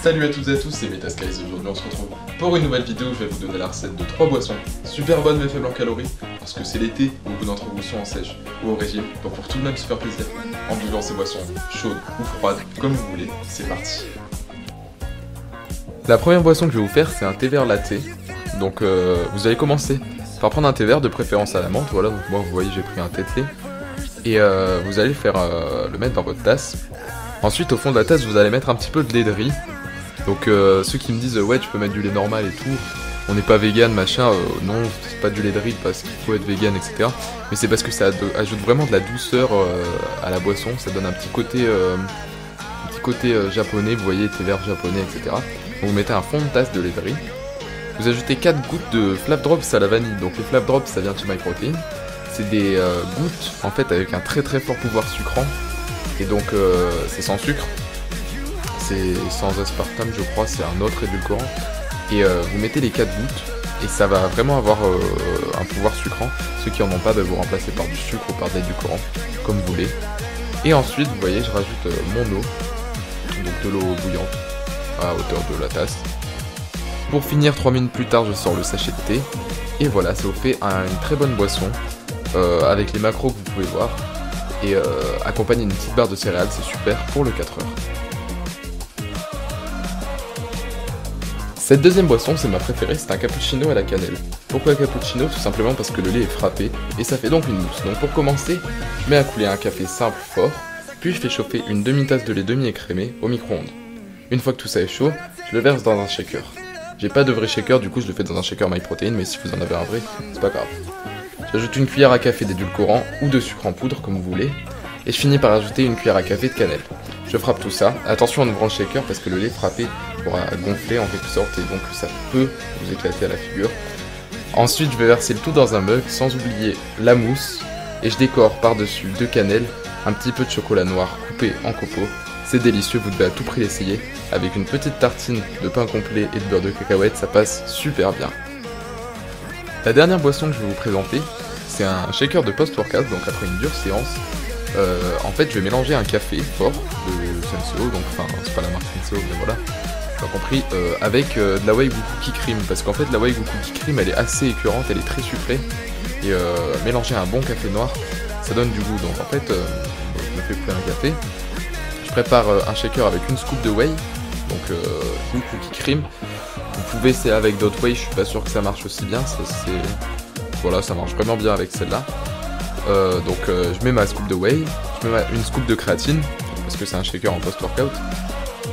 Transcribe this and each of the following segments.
Salut à toutes et à tous, c'est Metaskies. Aujourd'hui on se retrouve pour une nouvelle vidéo où je vais vous donner la recette de 3 boissons super bonnes mais faibles en calories parce que c'est l'été, beaucoup d'entre vous sont en sèche ou au régime, donc pour tout de même se faire plaisir en buvant ces boissons chaudes ou froides, comme vous voulez, c'est parti. La première boisson que je vais vous faire c'est un thé vert latte, donc vous allez commencer par prendre un thé vert de préférence à la menthe, voilà, donc moi vous voyez j'ai pris un thé de thé et vous allez le mettre dans votre tasse. Ensuite au fond de la tasse vous allez mettre un petit peu de lait de riz. Donc ceux qui me disent ouais tu peux mettre du lait normal et tout, on n'est pas vegan machin, non c'est pas du lait de riz parce qu'il faut être vegan etc. Mais c'est parce que ça ajoute vraiment de la douceur à la boisson, ça donne un petit côté japonais, vous voyez thé vert japonais etc. Donc vous mettez un fond de tasse de lait de riz, vous ajoutez 4 gouttes de Flap Drops à la vanille, donc les Flap Drops ça vient de chez MyProtein, c'est des gouttes en fait avec un très très fort pouvoir sucrant et donc c'est sans sucre. C'est sans aspartame je crois, c'est un autre édulcorant. Et vous mettez les 4 gouttes et ça va vraiment avoir un pouvoir sucrant. Ceux qui en ont pas, vous remplacez par du sucre ou par de l'édulcorant, comme vous voulez. Et ensuite vous voyez je rajoute mon eau, donc de l'eau bouillante à hauteur de la tasse. Pour finir 3 minutes plus tard je sors le sachet de thé. Et voilà, ça vous fait une très bonne boisson avec les macros que vous pouvez voir. Et accompagné d'une petite barre de céréales, c'est super pour le 4 heures. Cette deuxième boisson, c'est ma préférée, c'est un cappuccino à la cannelle. Pourquoi cappuccino? Tout simplement parce que le lait est frappé, et ça fait donc une mousse. Donc pour commencer, je mets à couler un café simple fort, puis je fais chauffer une demi-tasse de lait demi-écrémé au micro-ondes. Une fois que tout ça est chaud, je le verse dans un shaker. J'ai pas de vrai shaker, du coup je le fais dans un shaker MyProtein, mais si vous en avez un vrai, c'est pas grave. J'ajoute une cuillère à café d'édulcorant ou de sucre en poudre, comme vous voulez, et je finis par ajouter une cuillère à café de cannelle. Je frappe tout ça, attention en ouvrant le shaker parce que le lait frappé pourra gonfler en quelque sorte et donc ça peut vous éclater à la figure. Ensuite je vais verser le tout dans un mug sans oublier la mousse et je décore par-dessus de cannelle, un petit peu de chocolat noir coupé en copeaux. C'est délicieux, vous devez à tout prix l'essayer. Avec une petite tartine de pain complet et de beurre de cacahuète, ça passe super bien. La dernière boisson que je vais vous présenter, c'est un shaker de post-workout, donc après une dure séance. En fait je vais mélanger un café fort de Senseo, donc enfin c'est pas la marque Senseo mais voilà, tu as compris, avec de la Wagyu Cookie Cream, parce qu'en fait la Wagyu Cookie Cream elle est assez écœurante, elle est très sucrée, et mélanger un bon café noir ça donne du goût, donc en fait je me fais couler un café, je prépare un shaker avec une scoop de whey, donc Wagyu Cookie Cream, vous pouvez essayer avec d'autres whey, je suis pas sûr que ça marche aussi bien, voilà ça marche vraiment bien avec celle-là. Donc je mets ma scoop de whey, je mets une scoop de créatine, parce que c'est un shaker en post-workout,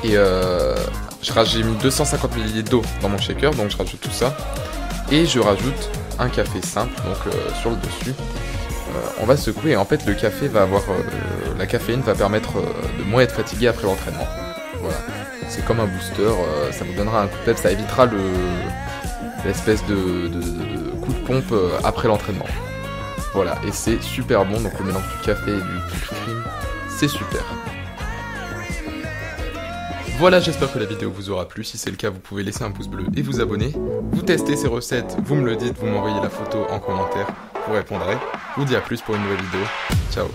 et j'ai mis 250 ml d'eau dans mon shaker, donc je rajoute tout ça, et je rajoute un café simple, donc sur le dessus, on va secouer, et en fait le café va avoir, la caféine va permettre de moins être fatigué après l'entraînement, voilà, c'est comme un booster, ça vous donnera un coup de peps, ça évitera l'espèce de coup de pompe après l'entraînement. Voilà, et c'est super bon, donc le mélange du café et du cookie cream, c'est super. Voilà, j'espère que la vidéo vous aura plu, si c'est le cas vous pouvez laisser un pouce bleu et vous abonner. Vous testez ces recettes, vous me le dites, vous m'envoyez la photo en commentaire, je vous répondrai. Je vous dis à plus pour une nouvelle vidéo, ciao.